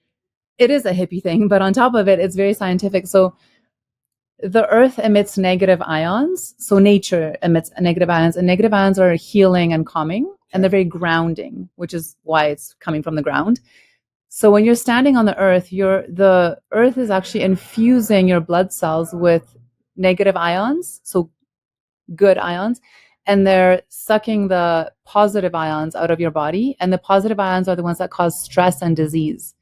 It is a hippie thing, but on top of it, it's very scientific. So the earth emits negative ions. So nature emits negative ions, and negative ions are healing and calming, and they're very grounding, which is why it's coming from the ground. So when you're standing on the earth is actually infusing your blood cells with negative ions, so good ions, and they're sucking the positive ions out of your body. And the positive ions are the ones that cause stress and disease.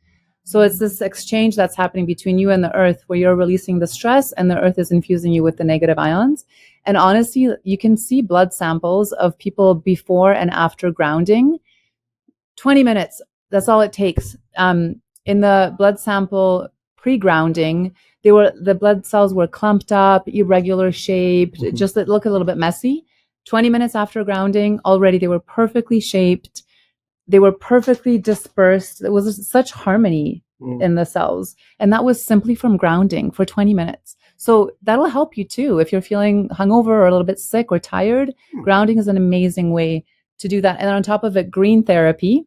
So it's this exchange that's happening between you and the earth, where you're releasing the stress and the earth is infusing you with the negative ions. And honestly, you can see blood samples of people before and after grounding. 20 minutes. That's all it takes. In the blood sample pre-grounding, the blood cells were clumped up, irregular shaped, just look a little bit messy. 20 minutes after grounding, already they were perfectly shaped. They were perfectly dispersed. It was such harmony in the cells. And that was simply from grounding for 20 minutes. So that'll help you too. If you're feeling hungover or a little bit sick or tired, grounding is an amazing way to do that. And on top of it, green therapy.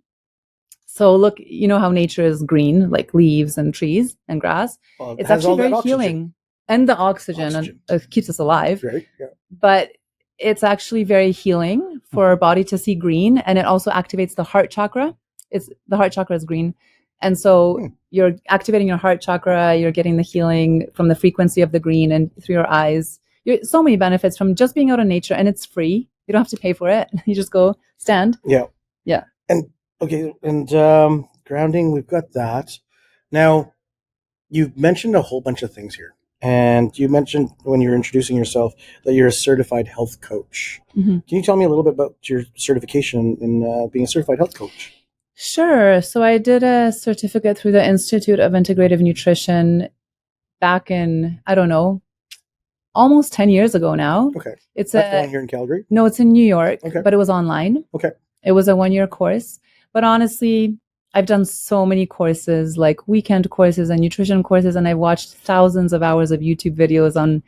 So look, you know how nature is green, like leaves and trees and grass. Well, it's actually very healing. And the oxygen. It keeps us alive. Right. Yeah. But it's actually very healing for our body to see green. And it also activates the heart chakra. The heart chakra is green. And so you're activating your heart chakra. You're getting the healing from the frequency of the green and through your eyes. So many benefits from just being out in nature, and it's free. You don't have to pay for it. You just go stand. Yeah. Yeah. And okay, and grounding, we've got that. Now, you've mentioned a whole bunch of things here. And you mentioned when you're introducing yourself that you're a certified health coach. Mm-hmm. Can you tell me a little bit about your certification in being a certified health coach? Sure. So I did a certificate through the Institute of Integrative Nutrition back in, I don't know, almost 10 years ago now. Okay. It's That's the one here in Calgary? No, it's in New York, Okay. but it was online. Okay. It was a 1-year course. But honestly, I've done so many courses, like weekend courses and nutrition courses, and I've watched thousands of hours of YouTube videos on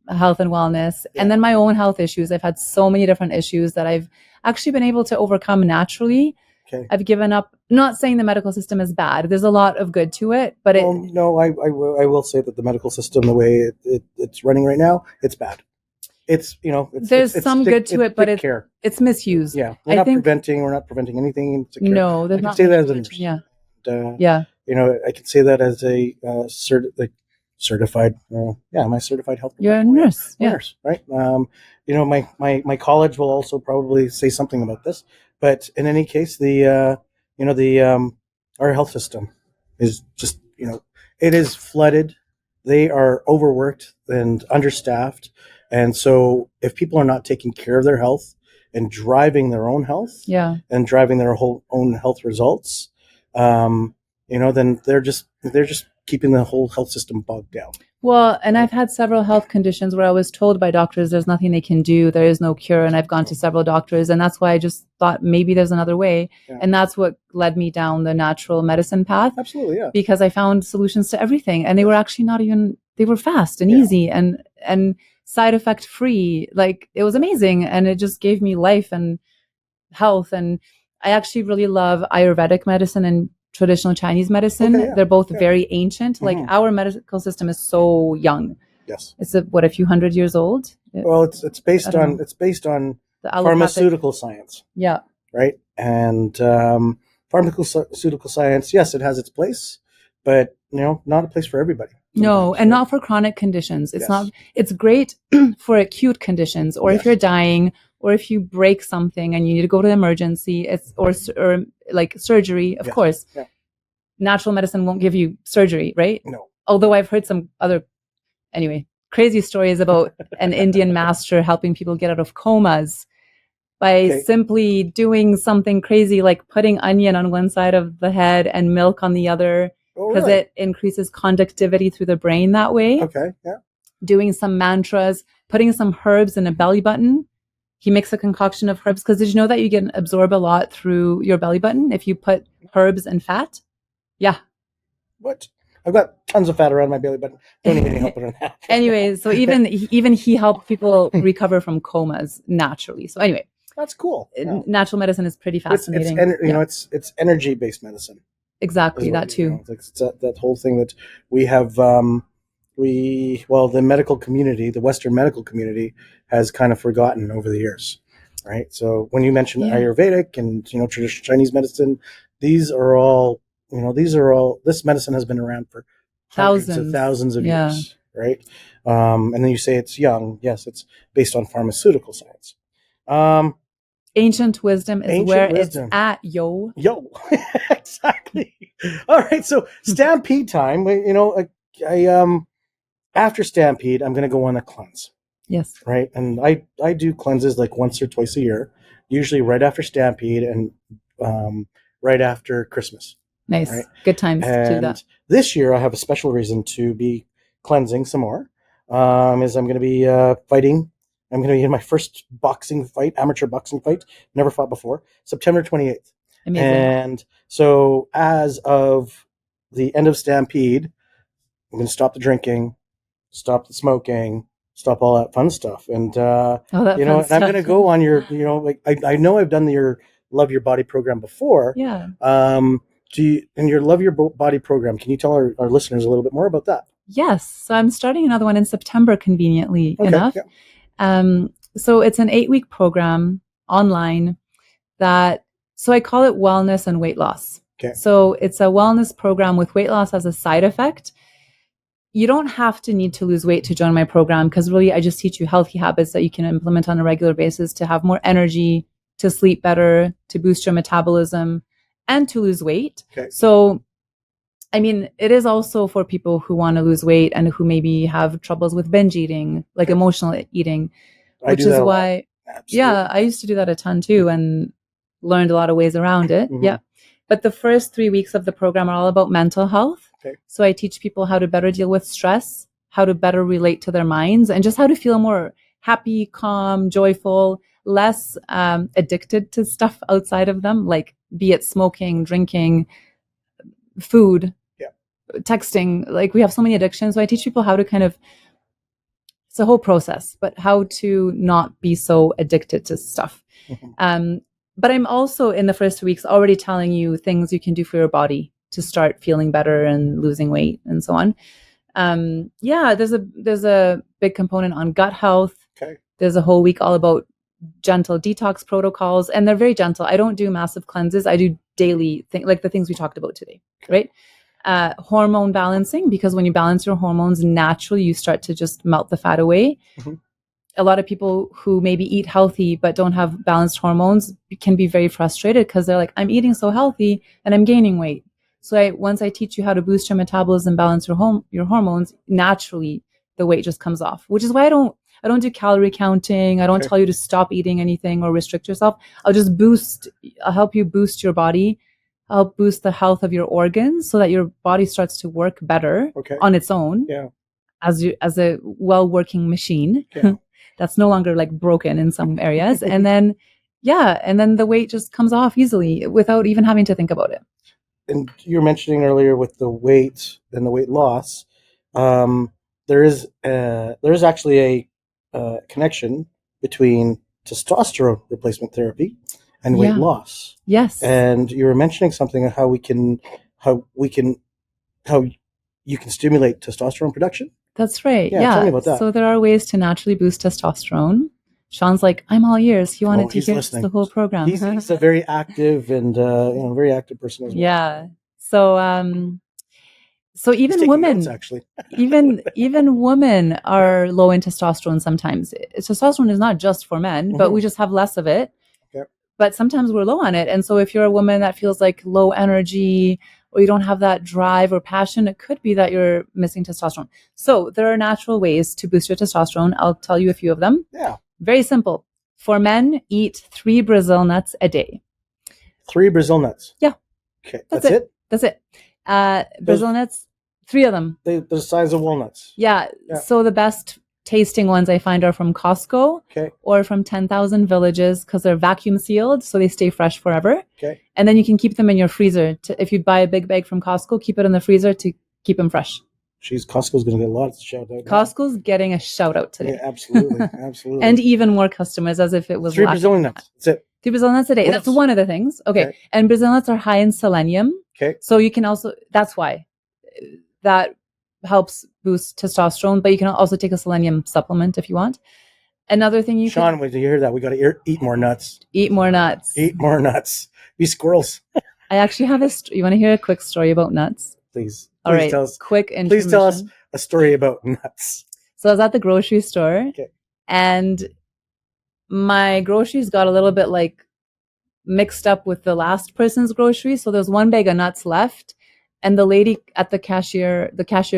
health and wellness. Yeah. And then my own health issues. I've had so many different issues that I've actually been able to overcome naturally. Okay. I've given up, not saying the medical system is bad. There's a lot of good to it, but I will say that the medical system, the way it's running right now, it's bad. It's, there's some good to it, but it's misused. Yeah. We're not preventing anything. No, there's not. I can say that as a nurse. Yeah. Yeah. I can say that as a certified. I'm a certified health professional. You're a nurse. Yeah. Nurse, right? My college will also probably say something about this, but in any case, our health system is just, it is flooded. They are overworked and understaffed. And so if people are not taking care of their health and driving their own health and driving their own health results, then they're just keeping the whole health system bogged down. Well, and I've had several health conditions where I was told by doctors there's nothing they can do, there is no cure, and I've gone to several doctors, and that's why I just thought maybe there's another way, and that's what led me down the natural medicine path. Absolutely, yeah. Because I found solutions to everything, and they were actually not even, they were fast and easy and side effect free. Like, it was amazing, and it just gave me life and health. And I actually really love Ayurvedic medicine and traditional Chinese medicine. Okay, yeah. They're both very ancient. Mm-hmm. Like, our medical system is so young. Yes. It's a few hundred years old. Well, it's based on the pharmaceutical science. Yeah. Right. And pharmaceutical science, yes, it has its place, but not a place for everybody. No, and not for chronic conditions. It's not. It's great for acute conditions, or if you're dying, or if you break something and you need to go to the emergency. Or like surgery, of course. Yeah. Natural medicine won't give you surgery, right? No. Although I've heard some other, crazy stories about an Indian master helping people get out of comas by simply doing something crazy, like putting onion on one side of the head and milk on the other, because it increases conductivity through the brain that way. Okay, yeah. Doing some mantras, putting some herbs in a belly button. He makes a concoction of herbs, because did you know that you can absorb a lot through your belly button if you put herbs and fat? Yeah. What? I've got tons of fat around my belly button. Don't need any help on that. Anyways, so even he helped people recover from comas naturally. So anyway. That's cool. Yeah. Natural medicine is pretty fascinating. It's energy-based medicine. Exactly, that too. It's that whole thing that we have. The medical community, the Western medical community, has kind of forgotten over the years, right? So when you mention Ayurvedic and traditional Chinese medicine, these are all this medicine has been around for thousands of years, right? And then you say it's young. Yes, it's based on pharmaceutical science. Ancient wisdom is where it's at, yo. Exactly. All right, so Stampede time. After Stampede, I'm going to go on a cleanse. Yes. Right, and I do cleanses like once or twice a year, usually right after Stampede and right after Christmas. Nice, right? Good times to do that. This year, I have a special reason to be cleansing some more. Is I'm going to be fighting. I'm going to be in my first amateur boxing fight. Never fought before. September 28th. Amazing. And so as of the end of Stampede, I'm going to stop the drinking, stop the smoking, stop all that fun stuff. And, and I'm going to go on your, I know I've done your Love Your Body program before. Yeah. In your Love Your Body program, can you tell our listeners a little bit more about that? Yes. So I'm starting another one in September, conveniently enough. Yeah. So it's an 8-week program online so I call it wellness and weight loss. Okay. So it's a wellness program with weight loss as a side effect. You don't have to need to lose weight to join my program, because really I just teach you healthy habits that you can implement on a regular basis to have more energy, to sleep better, to boost your metabolism, and to lose weight. Okay. So I mean, it is also for people who want to lose weight and who maybe have troubles with binge eating, like emotional eating, I which do is that a lot. why, Absolutely. yeah, I used to do that a ton too and learned a lot of ways around it. Mhm. Yeah. But the first 3 weeks of the program are all about mental health. Okay. So I teach people how to better deal with stress, how to better relate to their minds, and just how to feel more happy, calm, joyful, less addicted to stuff outside of them, like be it smoking, drinking, food, texting. Like we have so many addictions. So I teach people how to kind of, it's a whole process, but how to not be so addicted to stuff. Mhm. But I'm also in the first 2 weeks already telling you things you can do for your body to start feeling better and losing weight and so on. Yeah, there's a big component on gut health. Okay. There's a whole week all about gentle detox protocols, and they're very gentle. I don't do massive cleanses. I do daily like the things we talked about today, Okay. right? Hormone balancing, because when you balance your hormones, naturally you start to just melt the fat away. Mhm. A lot of people who maybe eat healthy but don't have balanced hormones can be very frustrated because they're like, I'm eating so healthy and I'm gaining weight. So once I teach you how to boost your metabolism, balance your hormones, naturally the weight just comes off. Which is why I don't do calorie counting. I don't Okay. tell you to stop eating anything or restrict yourself. I'll help you boost your body, help boost the health of your organs so that your body starts to work better Okay. on its own. Yeah. As a well-working machine. Yeah. That's no longer like broken in some areas. And then the weight just comes off easily without even having to think about it. And you were mentioning earlier with the weight and the weight loss, there is actually a connection between testosterone replacement therapy and weight loss. Yes. And you were mentioning something of how you can stimulate testosterone production. That's right. Yeah, tell me about that. So there are ways to naturally boost testosterone. Sean's like, I'm all ears. He wanted to hear the whole program. He's a very active and very active person as well. Yeah. So even women, notes, actually, even women are low in testosterone sometimes. Testosterone is not just for men, but we just have less of it. Yep. But sometimes we're low on it. And so if you're a woman that feels like low energy or you don't have that drive or passion, it could be that you're missing testosterone. So there are natural ways to boost your testosterone. I'll tell you a few of them. Yeah. Very simple. For men, eat 3 Brazil nuts a day. 3 Brazil nuts? Yeah. Okay. That's it? That's it. Brazil nuts, 3 of them. They're the size of walnuts. Yeah. So the best tasting ones I find are from Costco or from 10,000 Villages because they're vacuum sealed, so they stay fresh forever. Okay. And then you can keep them in your freezer. If you buy a big bag from Costco, keep it in the freezer to keep them fresh. Jeez, Costco's going to get a lot of shout out. Costco's getting a shout out today. Yeah, absolutely. Absolutely. And even more customers, as if it was 3 Brazilian nuts. That's it. 3 Brazil nuts a day. That's one of the things. Okay. And Brazil nuts are high in selenium. Okay. So you can also, that's why that helps boost testosterone, but you can also take a selenium supplement if you want. Another thing Sean, when you hear that, we got to eat more nuts. Eat more nuts. Eat more nuts. Be squirrels. I actually have you want to hear a quick story about nuts? Please. All right. Tell us. Please tell us a story about nuts. So I was at the grocery store and my groceries got a little bit like mixed up with the last person's groceries. So there's one bag of nuts left. And the lady at the cashier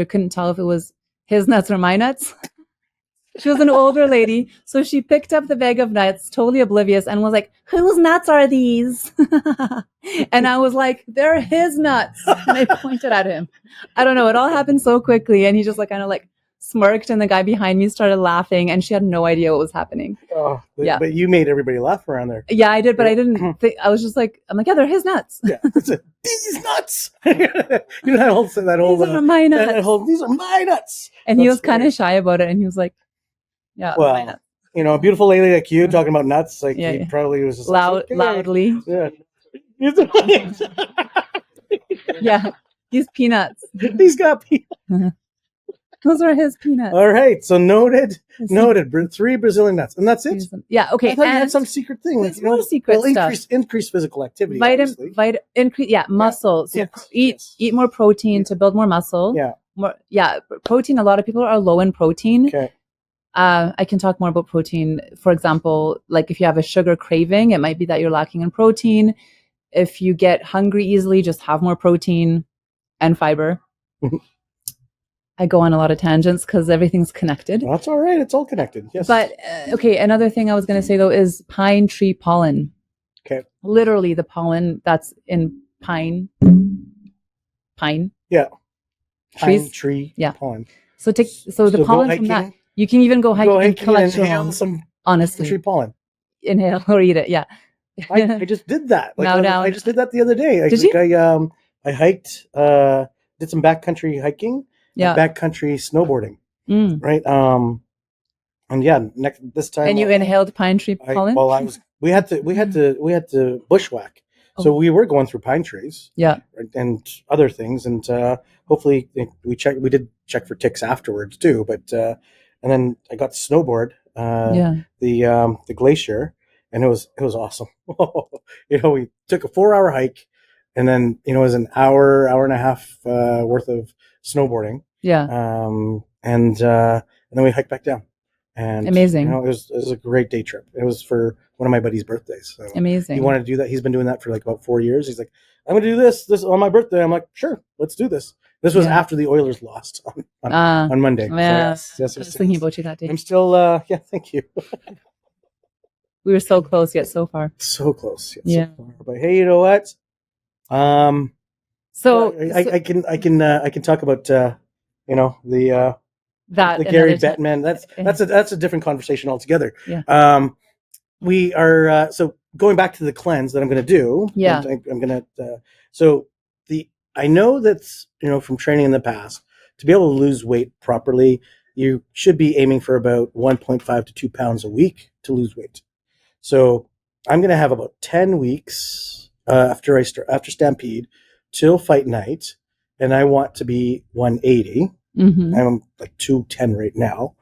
couldn't tell if it was his nuts or my nuts. She was an older lady. So she picked up the bag of nuts, totally oblivious, and was like, whose nuts are these? And I was like, they're his nuts. And I pointed at him. I don't know. It all happened so quickly. And he just kind of smirked, and the guy behind me started laughing, and she had no idea what was happening. Oh, but you made everybody laugh around there. Yeah, I did, but I didn't think, I was just like, I'm like, yeah, they're his nuts. Yeah, that's it. These nuts. You know that whole these are my nuts. These are my nuts. And he was kind of shy about it, and he was like, yeah, well, my nuts. You know, a beautiful lady like you talking about nuts, he probably was just loudly. Yeah. Yeah, these peanuts. He's got peanuts. Those are his peanuts. All right, so noted. 3 Brazilian nuts, and that's it. Yeah, okay. I thought you had some secret thing. There's more secret stuff. Increase physical activity. Muscle. So eat more protein to build more muscle. Protein. A lot of people are low in protein. Okay. I can talk more about protein. For example, like if you have a sugar craving, it might be that you're lacking in protein. If you get hungry easily, just have more protein. and fiber. I go on a lot of tangents because everything's connected. Well, that's all right. It's all connected. Yes. But okay, another thing I was going to say though is pine tree pollen. Okay. Literally the pollen that's in pine. Yeah. Trees. Pine tree pollen. So the pollen from that, you can even go hiking and collect your own. Some honestly, tree pollen. Inhale or eat it. Yeah. I just did that. I just did that the other day. Did you? I hiked, did some backcountry hiking, backcountry snowboarding. Right. And yeah, this time. And you inhaled pine tree pollen? We had to bushwhack. So we were going through pine trees. Yeah. And other things. And hopefully we did check for ticks afterwards too. But, and then I got to snowboard, the glacier, and it was awesome. We took a 4-hour hike, and then, it was an hour and a half, worth of snowboarding. Yeah. And then we hiked back down. And amazing. It was a great day trip. It was for one of my buddy's birthdays. So amazing. He wanted to do that. He's been doing that for like about 4 years. He's like, I'm going to do this on my birthday. I'm like, sure, let's do this. This was after the Oilers lost on Monday. Yeah. So yes, I was thinking about you that day. I'm still, thank you. We were so close yet so far. So close yet so far. But hey, you know what? So I can talk about the Gary Bettman. That's a different conversation altogether. Yeah. We are so going back to the cleanse that I'm going to do. Yeah. I'm going to. I know that's from training in the past, to be able to lose weight properly, you should be aiming for about 1.5 to 2 pounds a week to lose weight. So I'm going to have about 10 weeks after Stampede till fight night, and I want to be 180. Mm-hmm. I'm like 210 right now.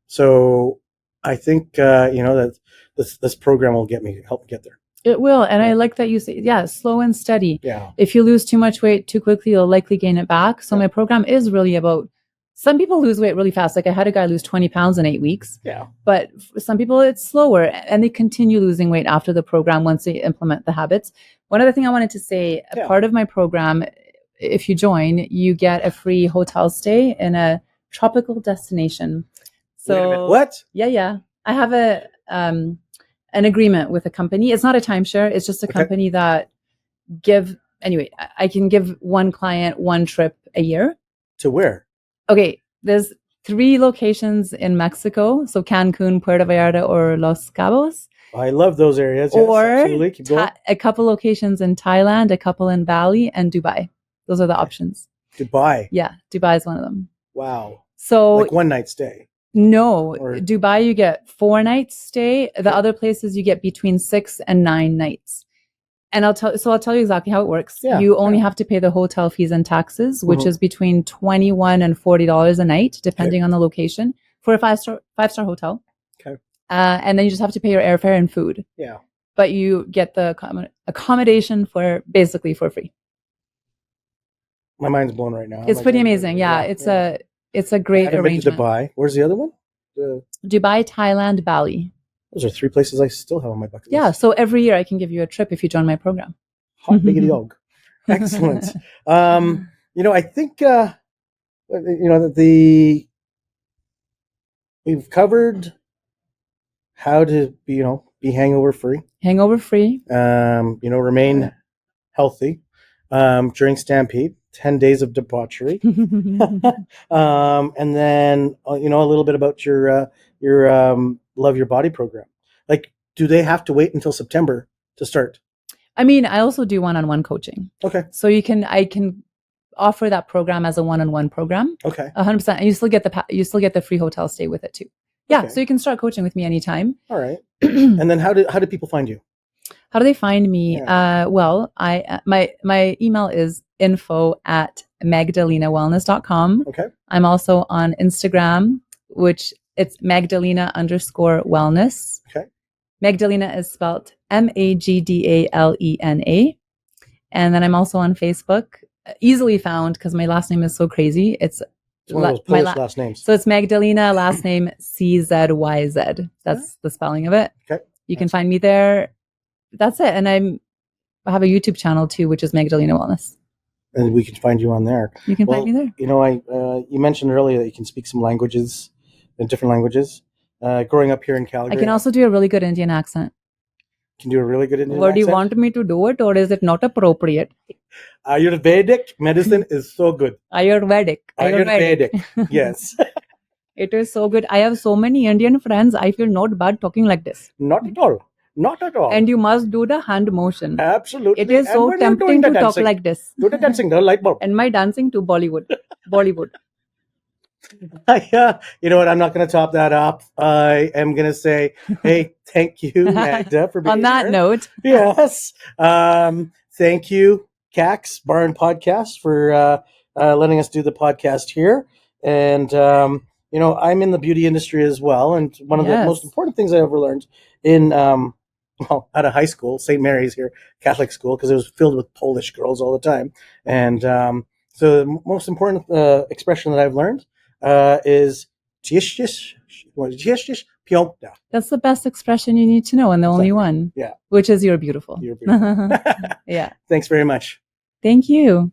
So I think that this program will help me get there. It will, and I like that you say, slow and steady. Yeah. If you lose too much weight too quickly, you'll likely gain it back. So my program is really about. Some people lose weight really fast. Like I had a guy lose 20 pounds in 8 weeks. Yeah. But for some people it's slower, and they continue losing weight after the program once they implement the habits. One other thing I wanted to say, part of my program, if you join, you get a free hotel stay in a tropical destination. So wait a minute, what? Yeah. I have an agreement with a company. It's not a timeshare. It's just a company that I can give one client one trip a year. To where? Okay, there's 3 locations in Mexico. So Cancun, Puerto Vallarta, or Los Cabos. I love those areas. Yes, absolutely. Keep going. A couple locations in Thailand, a couple in Bali, and Dubai. Those are the options. Dubai? Yeah, Dubai is one of them. Wow. So like one night stay? No, Dubai you get 4 nights stay. The other places you get between 6 and 9 nights. And I'll tell you exactly how it works. Yeah, you only have to pay the hotel fees and taxes, which is between $21 and $40 a night, depending on the location, for a 5-star hotel. Okay. And then you just have to pay your airfare and food. Yeah. But you get the accommodation basically for free. My mind's blown right now. It's pretty amazing. Yeah. It's a great arrangement. Dubai. Where's the other one? Dubai, Thailand, Bali. Those are 3 places I still have on my bucket list. Yeah, so every year I can give you a trip if you join my program. Hot biggity dog. Excellent. I think we've covered how to be hangover free. Hangover free. Remain healthy during Stampede. 10 days of debauchery. And then a little bit about your Love Your Body program. Like, do they have to wait until September to start? I mean, I also do one-on-one coaching. Okay. So I can offer that program as a one-on-one program. Okay. 100%. And you still get the free hotel stay with it too. Yeah. Okay. So you can start coaching with me anytime. All right. And then how do people find you? How do they find me? Yeah. My email is info@magdalenawellness.com. Okay. I'm also on Instagram, which it's Magdalena_wellness. Okay. Magdalena is spelled Magdalena. And then I'm also on Facebook, easily found because my last name is so crazy. It's one of those Polish last names. So it's Magdalena, last name CZYZ. That's the spelling of it. Okay. You can find me there. That's it. And I have a YouTube channel too, which is Magdalena Wellness. And we can find you on there. You can find me there. You know, you mentioned earlier that you can speak some languages, different languages. Growing up here in Calgary, I can also do a really good Indian accent. Can do a really good Indian Or do accent. you want me to do it, or is it not appropriate? Ayurvedic medicine is so good. Ayurvedic. Yes. It is so good. I have so many Indian friends. I feel not bad talking like this. Not at all. Not at all. And you must do the hand motion. Absolutely. It is so tempting to talk like this. Do the dancing, the light bulb. And my dancing to Bollywood. You know what? I'm not going to top that up. I am going to say, hey, thank you, Magda, for being On that here. note. Yes. Thank you, CAX Bar and Podcast, for letting us do the podcast here. And, you know, I'm in the beauty industry as well. And one of the most important things I ever learned in, out of high school, St. Mary's here, Catholic school, because it was filled with Polish girls all the time. And so the most important expression that I've learned is piękna. That's the best expression you need to know, and the only one. Yeah. Which is you're beautiful. You're beautiful. Yeah. Thanks very much. Thank you.